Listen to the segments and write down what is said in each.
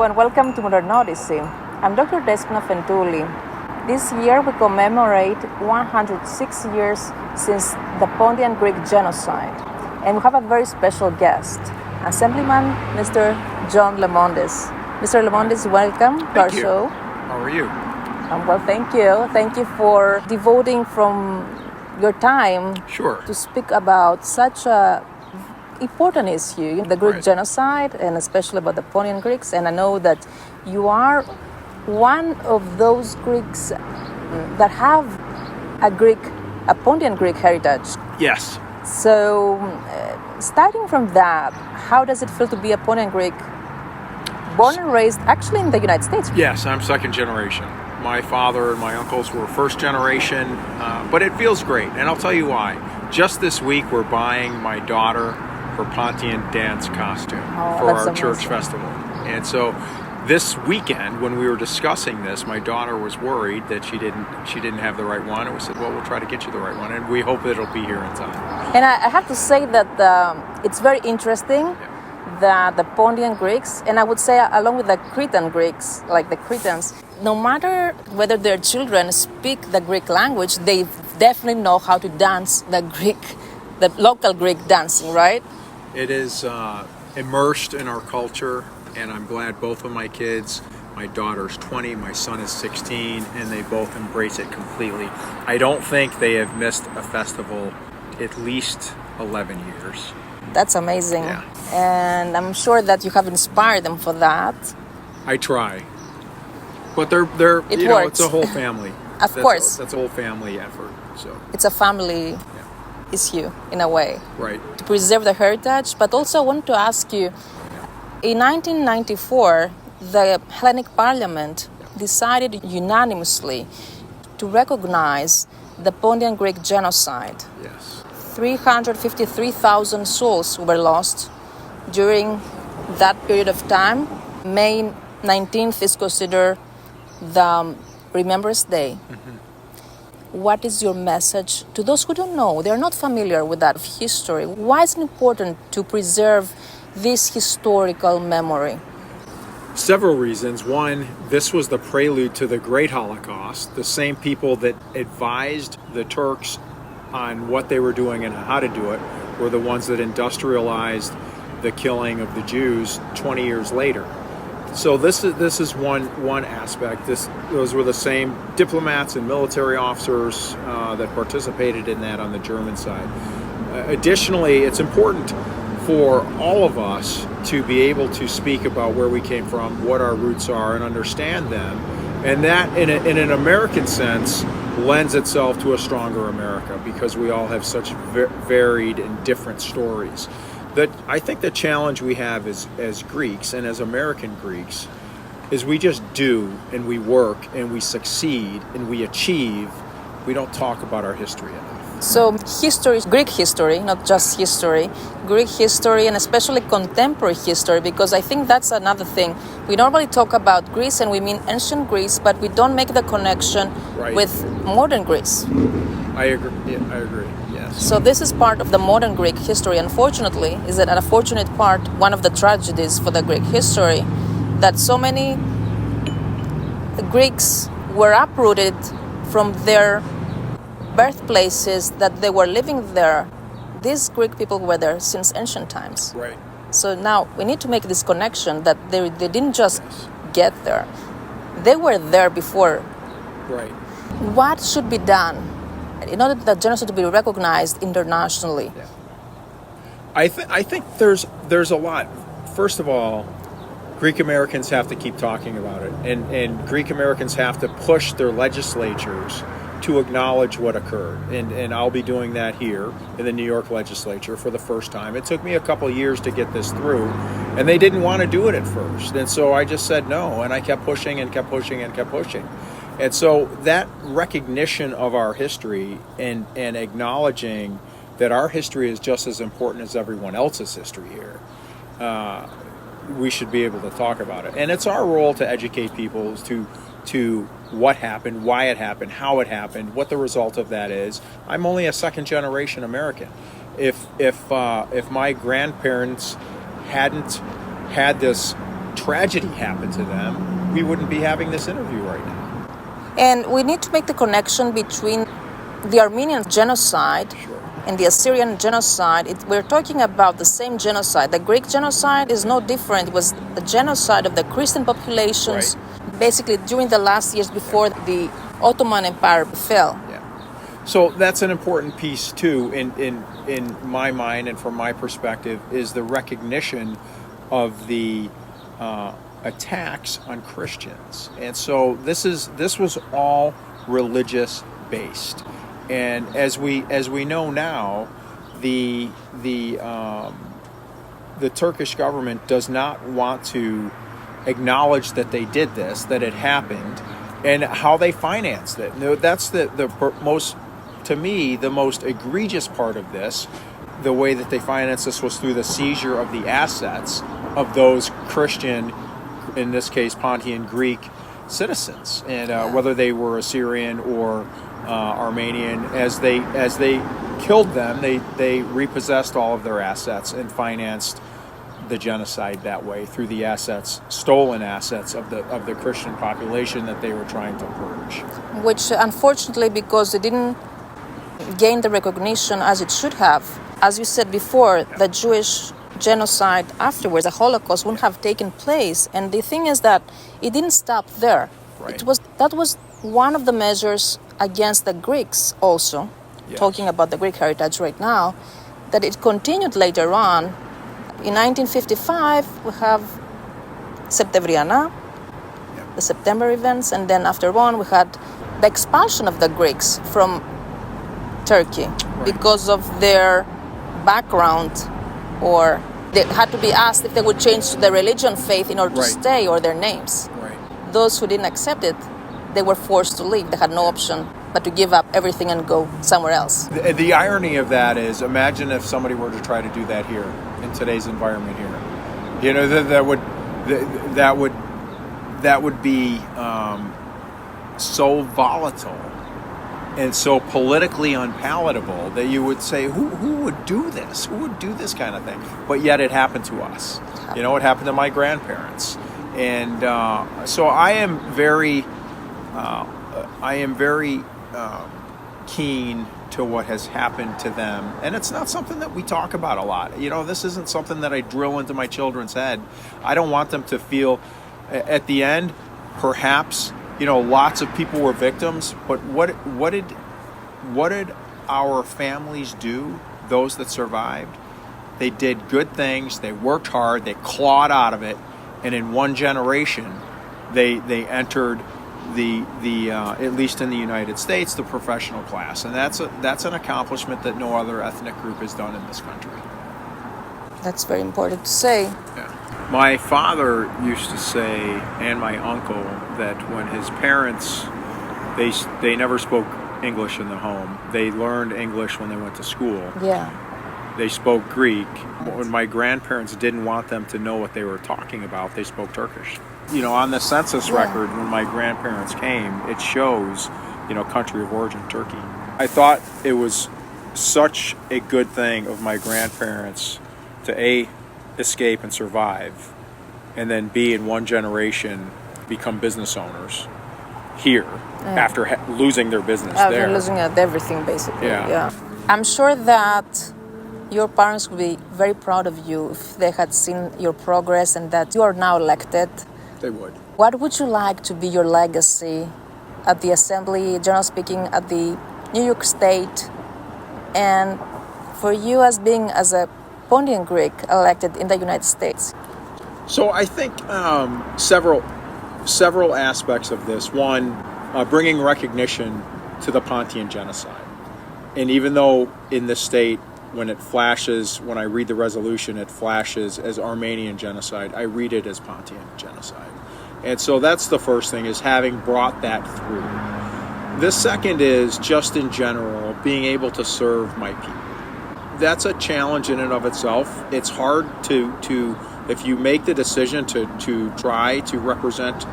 and welcome to Modern Odyssey. I'm Dr. Despina Afentouli. This year we commemorate 106 years since the Pontian Greek Genocide, and we have a very special guest, Assemblyman Mr. John Lemondes. Mr. Lemondes, welcome to our show. How are you? Well, thank you. Thank you for devoting from your time to speak about such a important issue, the Greek genocide, and especially about the Pontian Greeks. And I know that you are one of those Greeks that have a Pontian Greek heritage. Yes. So, starting from that, how does it feel to be a Pontian Greek, born and raised actually in the United States? Yes, I'm second generation. My father and my uncles were first generation, but it feels great, and I'll tell you why. Just this week, we're buying my daughter her Pontian dance costume for our church festival. And so this weekend, when we were discussing this, my daughter was worried that she didn't have the right one, and we said, well, we'll try to get you the right one, and we hope that it'll be here in time. And I have to say that it's very interesting that the Pontian Greeks, and I would say along with the Cretan Greeks, like the Cretans, no matter whether their children speak the Greek language, they definitely know how to dance the local Greek dancing, right? It is immersed in our culture, and I'm glad both of my kids, my daughter's 20, my son is 16, and they both embrace it completely. I don't think they have missed a festival at least 11 years. That's amazing. Yeah. And I'm sure that you have inspired them for that. I try. But works. It's a whole family. Of course. That's a whole family effort. So it's a family issue in a way. Right. To preserve the heritage, but also I want to ask you, in 1994, the Hellenic Parliament decided unanimously to recognize the Pontian Greek Genocide. Yes. 353,000 souls were lost during that period of time. May 19th is considered the Remembrance Day. Mm-hmm. What is your message to those who don't know? They're not familiar with that history. Why is it important to preserve this historical memory? Several reasons. One, this was the prelude to the Great Holocaust. The same people that advised the Turks on what they were doing and how to do it were the ones that industrialized the killing of the Jews 20 years later. So this is one aspect. Those were the same diplomats and military officers that participated in that on the German side. Additionally, it's important for all of us to be able to speak about where we came from, what our roots are, and understand them. And that, in an American sense, lends itself to a stronger America because we all have such varied and different stories. That I think the challenge we have as Greeks and as American Greeks is we just do and we work and we succeed and we achieve. We don't talk about our history enough. So history, Greek history, not just history, Greek history and especially contemporary history, because I think that's another thing. We normally talk about Greece and we mean ancient Greece, but we don't make the connection with modern Greece. I agree. Yeah, I agree. Yes. So this is part of the modern Greek history. Unfortunately, is an unfortunate part, one of the tragedies for the Greek history, that so many Greeks were uprooted from their birthplaces, that they were living there. These Greek people were there since ancient times. Right. So now we need to make this connection that they didn't just get there. They were there before. Right. What should be done in order for the genocide to be recognized internationally? Yeah. I think there's a lot. First of all, Greek Americans have to keep talking about it, and Greek Americans have to push their legislatures to acknowledge what occurred. And I'll be doing that here in the New York legislature for the first time. It took me a couple of years to get this through, and they didn't want to do it at first. And so I just said no, and I kept pushing and kept pushing and kept pushing. And so that recognition of our history and acknowledging that our history is just as important as everyone else's history here, we should be able to talk about it. And it's our role to educate people to what happened, why it happened, how it happened, what the result of that is. I'm only a second generation American. If my grandparents hadn't had this tragedy happened to them, we wouldn't be having this interview right now. And we need to make the connection between the Armenian genocide and the Assyrian genocide. We're talking about the same genocide. The Greek genocide is no different. It was the genocide of the Christian populations, basically during the last years before the Ottoman Empire fell. Yeah. So that's an important piece too, in my mind and from my perspective, is the recognition of the attacks on Christians. And so this was all religious based. And as we know now, the Turkish government does not want to acknowledge that they did this, that it happened, and how they financed it. That's the most, to me, the most egregious part of this. The way that they financed this was through the seizure of the assets of those Christian, in this case Pontian Greek citizens, and whether they were Assyrian or Armenian, as they killed them, they repossessed all of their assets and financed the genocide that way through the stolen assets of the Christian population that they were trying to purge. Which, unfortunately, because it didn't gain the recognition as it should have, as you said before, the Jewish genocide afterwards, the Holocaust, wouldn't have taken place. And the thing is that it didn't stop there. Right. That was one of the measures against the Greeks also, talking about the Greek heritage right now, that it continued later on. In 1955, we have Septembriana, the September events, and then after on we had the expulsion of the Greeks from Turkey because of their background, or they had to be asked if they would change their religion, faith in order to stay, or their names. Those who didn't accept it, they were forced to leave. They had no option but to give up everything and go somewhere else. The irony of that is, imagine if somebody were to try to do that here in today's environment here. You know, that would be so volatile and so politically unpalatable that you would say, who would do this? Who would do this kind of thing? But yet it happened to us. You know, it happened to my grandparents. And so I am very keen to what has happened to them. And it's not something that we talk about a lot. You know, this isn't something that I drill into my children's head. I don't want them to feel, at the end, perhaps, you know, lots of people were victims, but what did our families do, those that survived? They did good things, they worked hard, they clawed out of it, and in one generation, they entered the at least in the United States, the professional class, and that's an accomplishment that no other ethnic group has done in this country. That's very important to say. Yeah. My father used to say, and my uncle, that when his parents, they never spoke English in the home. They learned English when they went to school. Yeah. They spoke Greek. When my grandparents didn't want them to know what they were talking about, they spoke Turkish. You know, on the census record, when my grandparents came, it shows, you know, country of origin, Turkey. I thought it was such a good thing of my grandparents to A, escape and survive, and then B, in one generation, become business owners here after losing their business there. After losing everything, basically. Yeah. I'm sure that your parents would be very proud of you if they had seen your progress and that you are now elected. They would. What would you like to be your legacy at the Assembly, generally speaking, at the New York State, and for you as a Pontian Greek elected in the United States? So I think several aspects of this. One, bringing recognition to the Pontian Genocide. And even though in this state, when I read the resolution, it flashes as Armenian genocide, I read it as Pontian genocide. And so that's the first thing, is having brought that through. The second is, just in general, being able to serve my people. That's a challenge in and of itself. It's hard to if you make the decision to try to represent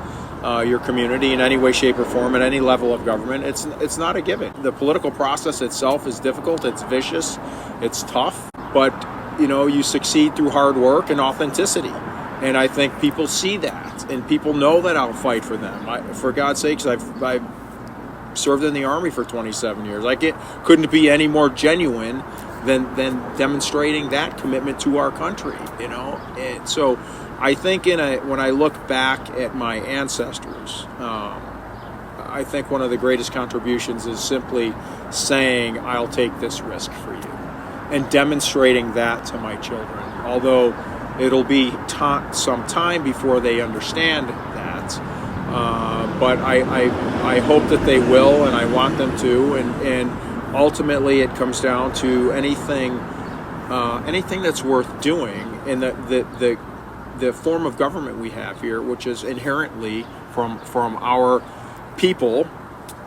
your community in any way, shape, or form at any level of government, it's not a given. The political process itself is difficult, it's vicious, it's tough, but you know, you succeed through hard work and authenticity. And I think people see that, and people know that I'll fight for them. For God's sakes, I've served in the Army for 27 years. Couldn't be any more genuine than demonstrating that commitment to our country, And so I think when I look back at my ancestors, I think one of the greatest contributions is simply saying, I'll take this risk for you, and demonstrating that to my children. Although it'll be some time before they understand that, but I hope that they will, and I want them to, and ultimately it comes down to anything that's worth doing in the form of government we have here, which is inherently from our people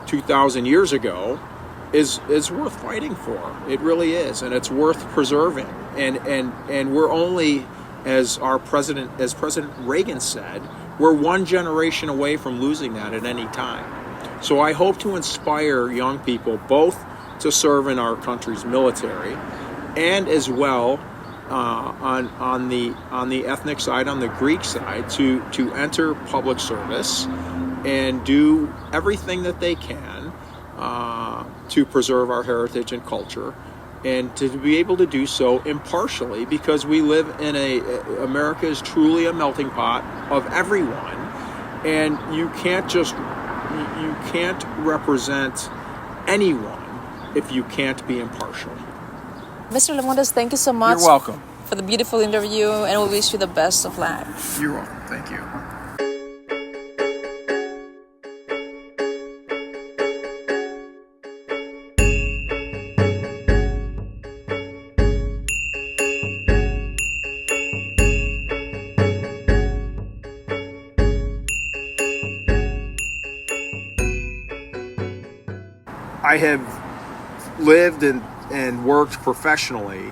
2,000 years ago, is worth fighting for. It really is, and it's worth preserving. And we're only, as President Reagan said, we're one generation away from losing that at any time. So I hope to inspire young people both to serve in our country's military, and as well on the ethnic side, on the Greek side, to enter public service and do everything that they can to preserve our heritage and culture, and to be able to do so impartially, because we live in America is truly a melting pot of everyone, and you can't represent anyone if you can't be impartial. Mr. Lemondes, thank you so much. You're welcome. For the beautiful interview, and we wish you the best of luck. You're welcome. Thank you. I have lived and worked professionally,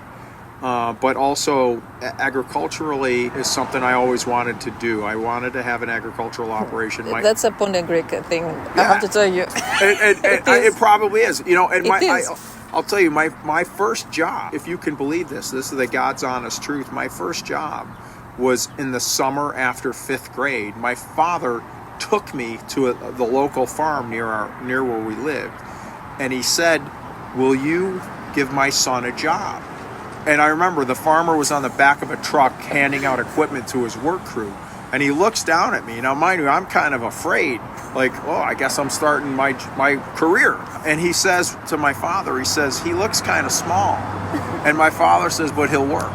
but also agriculturally is something I always wanted to do. I wanted to have an agricultural operation. That's a Pontian Greek thing, I have to tell you. It probably is. And I'll tell you, my first job, if you can believe this is the God's honest truth, my first job was in the summer after 5th grade. My father took me to the local farm near where we lived, and he said, "Will you give my son a job?" And I remember the farmer was on the back of a truck handing out equipment to his work crew, and he looks down at me. Now, mind you, I'm kind of afraid, I guess I'm starting my career. And he says to my father, he looks kind of small. And my father says, "But he'll work."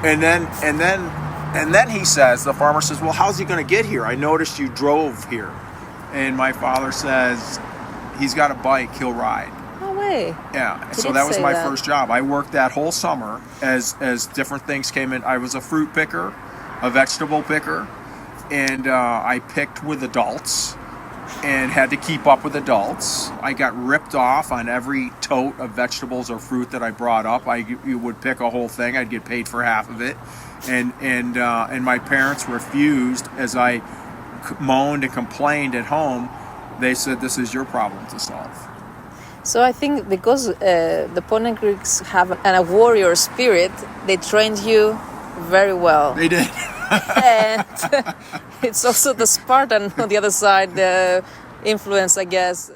And then he says, the farmer says, "Well, how's he going to get here? I noticed you drove here." And my father says, "He's got a bike, he'll ride." No way. Yeah, so that was my first job. I worked that whole summer as different things came in. I was a fruit picker, a vegetable picker, and I picked with adults and had to keep up with adults. I got ripped off on every tote of vegetables or fruit that I brought up. You would pick a whole thing. I'd get paid for half of it, and my parents refused. As I moaned and complained at home, they said, "This is your problem to solve." So I think because the Pontian Greeks have a warrior spirit, they trained you very well. They did. And it's also the Spartan on the other side, the influence, I guess.